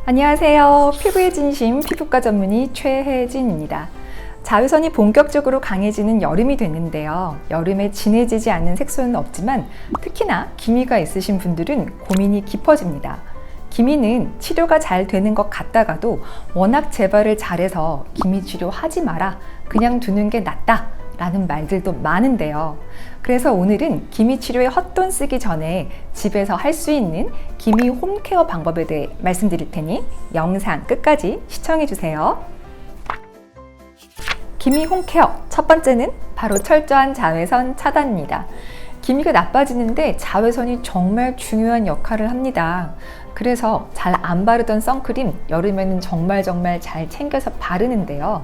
안녕하세요. 피부의 진심 피부과 전문의 최혜진입니다. 자외선이 본격적으로 강해지는 여름이 됐는데요. 여름에 진해지지 않는 색소는 없지만 특히나 기미가 있으신 분들은 고민이 깊어집니다. 기미는 치료가 잘 되는 것 같다가도 워낙 재발을 잘해서 기미 치료하지 마라, 그냥 두는 게 낫다 라는 말들도 많은데요. 그래서 오늘은 기미 치료에 헛돈 쓰기 전에 집에서 할 수 있는 기미 홈케어 방법에 대해 말씀드릴 테니 영상 끝까지 시청해 주세요. 기미 홈케어 첫 번째는 바로 철저한 자외선 차단입니다. 기미가 나빠지는데 자외선이 정말 중요한 역할을 합니다. 그래서 잘 안 바르던 선크림 여름에는 정말 잘 챙겨서 바르는데요.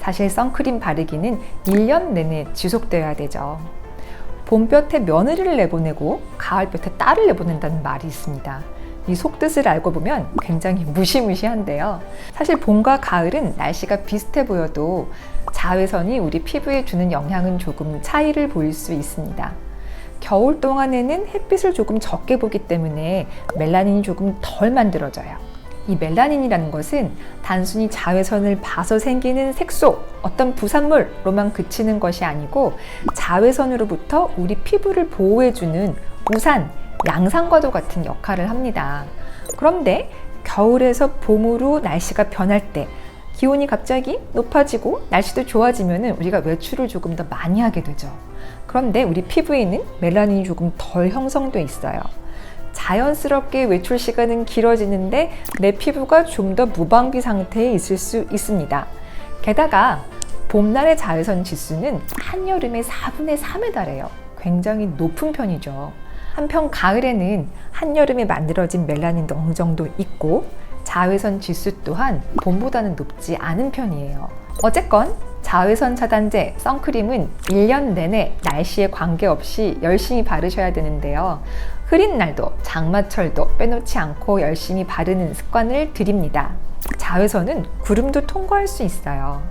사실 선크림 바르기는 1년 내내 지속되어야 되죠. 봄볕에 며느리를 내보내고 가을볕에 딸을 내보낸다는 말이 있습니다. 이 속뜻을 알고 보면 굉장히 무시무시한데요. 사실 봄과 가을은 날씨가 비슷해 보여도 자외선이 우리 피부에 주는 영향은 조금 차이를 보일 수 있습니다. 겨울 동안에는 햇빛을 조금 적게 보기 때문에 멜라닌이 조금 덜 만들어져요. 이 멜라닌이라는 것은 단순히 자외선을 봐서 생기는 색소, 어떤 부산물로만 그치는 것이 아니고 자외선으로부터 우리 피부를 보호해주는 우산, 양산과도 같은 역할을 합니다. 그런데 겨울에서 봄으로 날씨가 변할 때 기온이 갑자기 높아지고 날씨도 좋아지면 우리가 외출을 조금 더 많이 하게 되죠. 그런데 우리 피부에는 멜라닌이 조금 덜 형성돼 있어요. 자연스럽게 외출 시간은 길어지는데 내 피부가 좀 더 무방비 상태에 있을 수 있습니다. 게다가 봄날의 자외선 지수는 한여름의 4분의 3에 달해요. 굉장히 높은 편이죠. 한편 가을에는 한여름에 만들어진 멜라닌도 어느 정도 있고 자외선 지수 또한 봄보다는 높지 않은 편이에요. 어쨌건 자외선 차단제, 선크림은 1년 내내 날씨에 관계없이 열심히 바르셔야 되는데요. 흐린 날도 장마철도 빼놓지 않고 열심히 바르는 습관을 드립니다. 자외선은 구름도 통과할 수 있어요.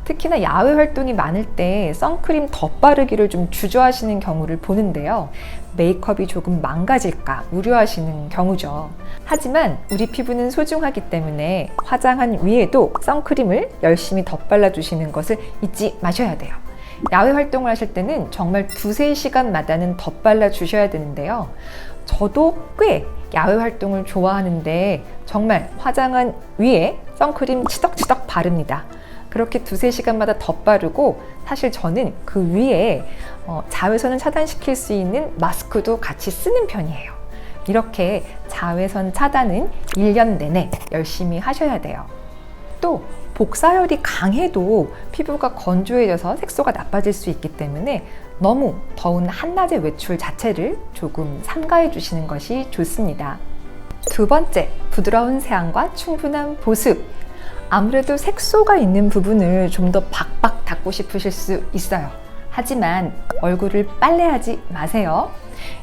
특히나 야외 활동이 많을 때 선크림 덧바르기를 좀 주저하시는 경우를 보는데요. 메이크업이 조금 망가질까 우려하시는 경우죠. 하지만 우리 피부는 소중하기 때문에 화장한 위에도 선크림을 열심히 덧발라 주시는 것을 잊지 마셔야 돼요. 야외 활동을 하실 때는 정말 2-3시간마다는 덧발라 주셔야 되는데요. 저도 꽤 야외 활동을 좋아하는데 정말 화장한 위에 선크림 치덕치덕 바릅니다. 그렇게 2-3시간마다 덧바르고 사실 저는 그 위에 자외선을 차단시킬 수 있는 마스크도 같이 쓰는 편이에요. 이렇게 자외선 차단은 1년 내내 열심히 하셔야 돼요. 또 복사열이 강해도 피부가 건조해져서 색소가 나빠질 수 있기 때문에 너무 더운 한낮의 외출 자체를 조금 삼가해 주시는 것이 좋습니다. 두 번째, 부드러운 세안과 충분한 보습. 아무래도 색소가 있는 부분을 좀 더 박박 닦고 싶으실 수 있어요. 하지만 얼굴을 빨래하지 마세요.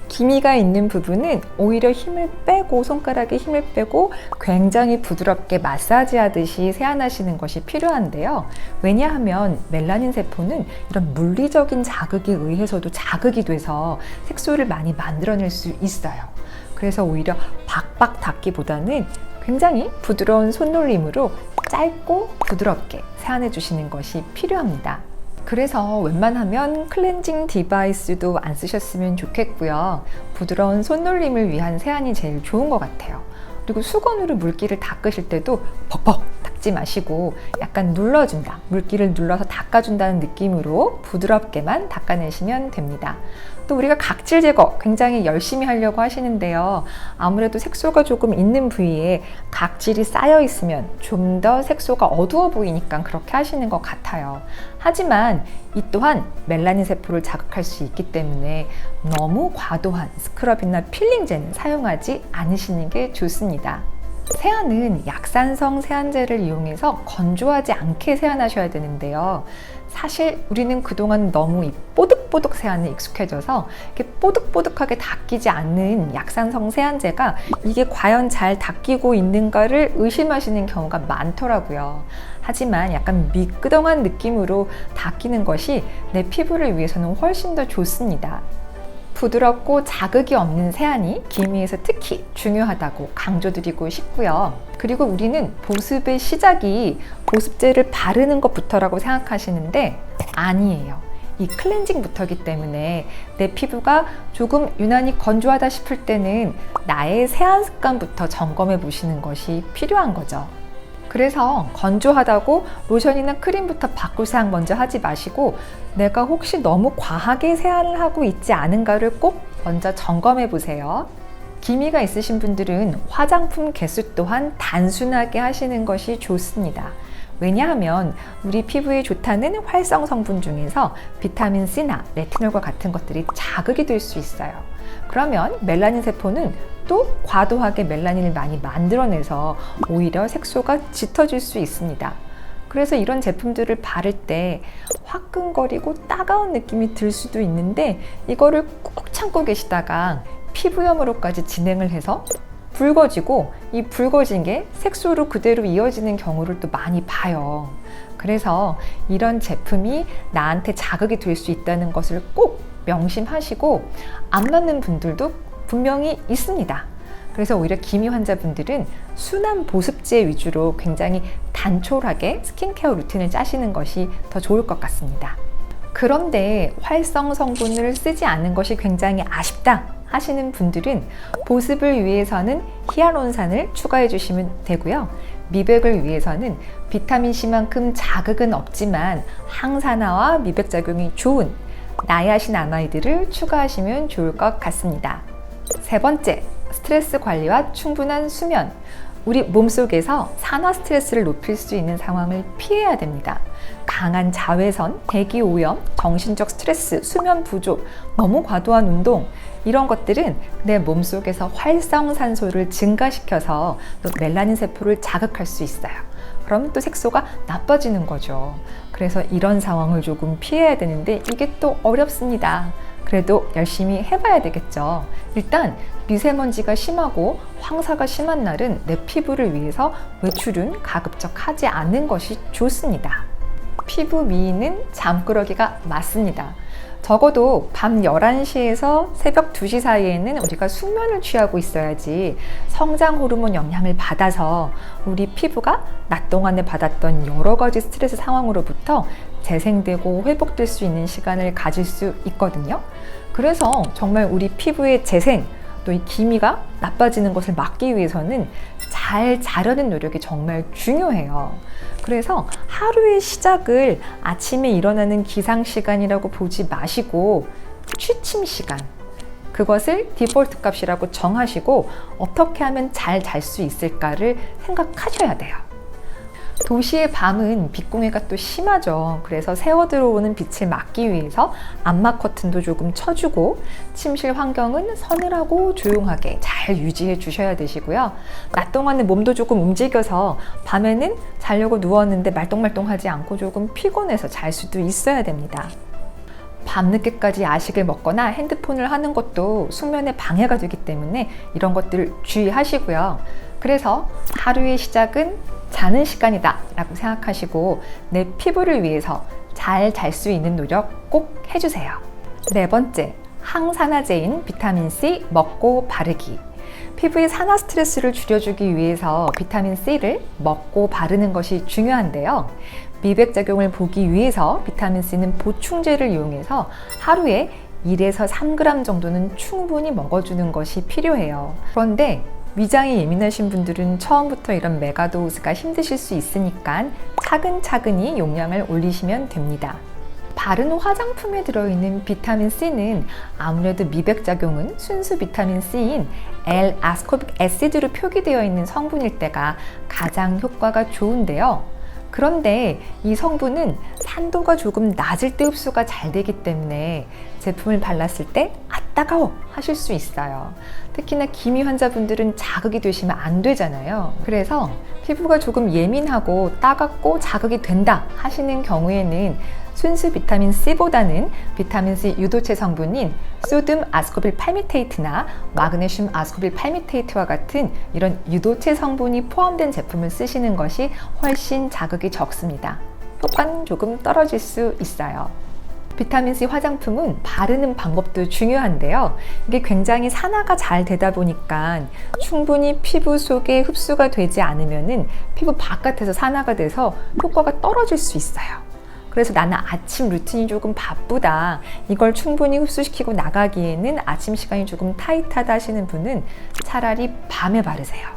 기미가 있는 부분은 오히려 힘을 빼고, 손가락에 힘을 빼고 굉장히 부드럽게 마사지 하듯이 세안하시는 것이 필요한데요. 왜냐하면 멜라닌 세포는 이런 물리적인 자극에 의해서도 자극이 돼서 색소를 많이 만들어낼 수 있어요. 그래서 오히려 박박 닦기보다는 굉장히 부드러운 손놀림으로 짧고 부드럽게 세안해 주시는 것이 필요합니다. 그래서 웬만하면 클렌징 디바이스도 안 쓰셨으면 좋겠고요. 부드러운 손놀림을 위한 세안이 제일 좋은 것 같아요. 그리고 수건으로 물기를 닦으실 때도 벅벅 닦지 마시고 약간 눌러준다, 물기를 눌러서 닦아준다는 느낌으로 부드럽게만 닦아내시면 됩니다. 또 우리가 각질 제거 굉장히 열심히 하려고 하시는데요. 아무래도 색소가 조금 있는 부위에 각질이 쌓여 있으면 좀 더 색소가 어두워 보이니까 그렇게 하시는 것 같아요. 하지만 이 또한 멜라닌 세포를 자극할 수 있기 때문에 너무 과도한 스크럽이나 필링제는 사용하지 않으시는 게 좋습니다. 세안은 약산성 세안제를 이용해서 건조하지 않게 세안하셔야 되는데요. 사실 우리는 그동안 너무 이 뽀득뽀득 세안에 익숙해져서 이렇게 뽀득뽀득하게 닦이지 않는 약산성 세안제가 이게 과연 잘 닦이고 있는가를 의심하시는 경우가 많더라고요. 하지만 약간 미끄덩한 느낌으로 닦이는 것이 내 피부를 위해서는 훨씬 더 좋습니다. 부드럽고 자극이 없는 세안이 기미에서 특히 중요하다고 강조드리고 싶고요. 그리고 우리는 보습의 시작이 보습제를 바르는 것부터라고 생각하시는데 아니에요. 이 클렌징부터이기 때문에 내 피부가 조금 유난히 건조하다 싶을 때는 나의 세안 습관부터 점검해 보시는 것이 필요한 거죠. 그래서 건조하다고 로션이나 크림부터 바꿀 생각 먼저 하지 마시고 내가 혹시 너무 과하게 세안을 하고 있지 않은가를 꼭 먼저 점검해 보세요. 기미가 있으신 분들은 화장품 개수 또한 단순하게 하시는 것이 좋습니다. 왜냐하면 우리 피부에 좋다는 활성 성분 중에서 비타민 C나 레티놀과 같은 것들이 자극이 될 수 있어요. 그러면 멜라닌 세포는 또 과도하게 멜라닌을 많이 만들어내서 오히려 색소가 짙어질 수 있습니다. 그래서 이런 제품들을 바를 때 화끈거리고 따가운 느낌이 들 수도 있는데 이거를 꾹 참고 계시다가 피부염으로까지 진행을 해서 붉어지고 이 붉어진 게 색소로 그대로 이어지는 경우를 또 많이 봐요. 그래서 이런 제품이 나한테 자극이 될 수 있다는 것을 꼭 명심하시고 안 맞는 분들도 분명히 있습니다. 그래서 오히려 기미 환자분들은 순한 보습제 위주로 굉장히 단촐하게 스킨케어 루틴을 짜시는 것이 더 좋을 것 같습니다. 그런데 활성 성분을 쓰지 않은 것이 굉장히 아쉽다 하시는 분들은 보습을 위해서는 히알론산을 추가해 주시면 되고요. 미백을 위해서는 비타민C만큼 자극은 없지만 항산화와 미백 작용이 좋은 나야신아마이드를 추가하시면 좋을 것 같습니다. 세 번째, 스트레스 관리와 충분한 수면. 우리 몸속에서 산화 스트레스를 높일 수 있는 상황을 피해야 됩니다. 강한 자외선, 대기 오염, 정신적 스트레스, 수면 부족, 너무 과도한 운동 이런 것들은 내 몸속에서 활성산소를 증가시켜서 또 멜라닌 세포를 자극할 수 있어요. 그럼 또 색소가 나빠지는 거죠. 그래서 이런 상황을 조금 피해야 되는데 이게 또 어렵습니다. 그래도 열심히 해봐야 되겠죠. 일단 미세먼지가 심하고 황사가 심한 날은 내 피부를 위해서 외출은 가급적 하지 않는 것이 좋습니다. 피부 미인은 잠꾸러기가 맞습니다. 적어도 밤 11시에서 새벽 2시 사이에는 우리가 숙면을 취하고 있어야지 성장 호르몬 영향을 받아서 우리 피부가 낮 동안에 받았던 여러 가지 스트레스 상황으로부터 재생되고 회복될 수 있는 시간을 가질 수 있거든요. 그래서 정말 우리 피부의 재생, 또 이 기미가 나빠지는 것을 막기 위해서는 잘 자려는 노력이 정말 중요해요. 그래서 하루의 시작을 아침에 일어나는 기상시간이라고 보지 마시고 취침 시간, 그것을 디폴트 값이라고 정하시고 어떻게 하면 잘 잘 수 있을까를 생각하셔야 돼요. 도시의 밤은 빛공해가 또 심하죠. 그래서 새어 들어오는 빛을 막기 위해서 암막 커튼도 조금 쳐주고 침실 환경은 서늘하고 조용하게 잘 유지해 주셔야 되시고요. 낮 동안은 몸도 조금 움직여서 밤에는 자려고 누웠는데 말똥말똥하지 않고 조금 피곤해서 잘 수도 있어야 됩니다. 밤늦게까지 야식을 먹거나 핸드폰을 하는 것도 숙면에 방해가 되기 때문에 이런 것들 주의하시고요. 그래서 하루의 시작은 자는 시간이다 라고 생각하시고 내 피부를 위해서 잘 잘 수 있는 노력 꼭 해주세요. 네 번째, 항산화제인 비타민C 먹고 바르기. 피부의 산화 스트레스를 줄여주기 위해서 비타민C를 먹고 바르는 것이 중요한데요. 미백 작용을 보기 위해서 비타민C는 보충제를 이용해서 하루에 1에서 3g 정도는 충분히 먹어주는 것이 필요해요. 그런데 위장이 예민하신 분들은 처음부터 이런 메가도우즈가 힘드실 수 있으니까 차근차근히 용량을 올리시면 됩니다. 바른 화장품에 들어있는 비타민C는 아무래도 미백 작용은 순수 비타민C인 L-아스코빅 애시드로 표기되어 있는 성분일 때가 가장 효과가 좋은데요. 그런데 이 성분은 산도가 조금 낮을 때 흡수가 잘 되기 때문에 제품을 발랐을 때 아 따가워 하실 수 있어요. 특히나 기미 환자분들은 자극이 되시면 안 되잖아요. 그래서 피부가 조금 예민하고 따갑고 자극이 된다 하시는 경우에는 순수 비타민C보다는 비타민C 유도체 성분인 소듐 아스코빌 팔미테이트나 마그네슘 아스코빌 팔미테이트와 같은 이런 유도체 성분이 포함된 제품을 쓰시는 것이 훨씬 자극이 적습니다. 효과는 조금 떨어질 수 있어요. 비타민C 화장품은 바르는 방법도 중요한데요. 이게 굉장히 산화가 잘 되다 보니까 충분히 피부 속에 흡수가 되지 않으면은 피부 바깥에서 산화가 돼서 효과가 떨어질 수 있어요. 그래서 나는 아침 루틴이 조금 바쁘다, 이걸 충분히 흡수시키고 나가기에는 아침 시간이 조금 타이트하다 하시는 분은 차라리 밤에 바르세요.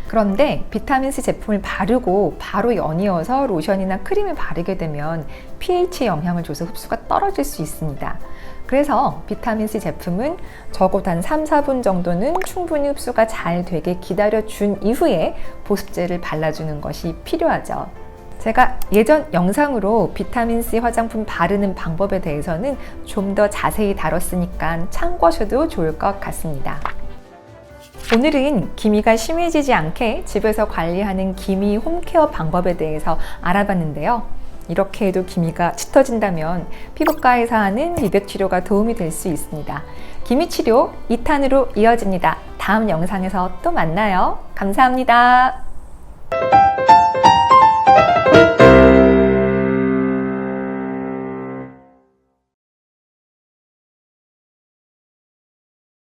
그런데 비타민C 제품을 바르고 바로 연이어서 로션이나 크림을 바르게 되면 pH에 영향을 줘서 흡수가 떨어질 수 있습니다. 그래서 비타민C 제품은 적어도 한 3, 4분 정도는 충분히 흡수가 잘 되게 기다려준 이후에 보습제를 발라주는 것이 필요하죠. 제가 예전 영상으로 비타민C 화장품 바르는 방법에 대해서는 좀 더 자세히 다뤘으니까 참고하셔도 좋을 것 같습니다. 오늘은 기미가 심해지지 않게 집에서 관리하는 기미 홈케어 방법에 대해서 알아봤는데요. 이렇게 해도 기미가 짙어진다면 피부과에서 하는 미백 치료가 도움이 될 수 있습니다. 기미 치료 2탄으로 이어집니다. 다음 영상에서 또 만나요. 감사합니다.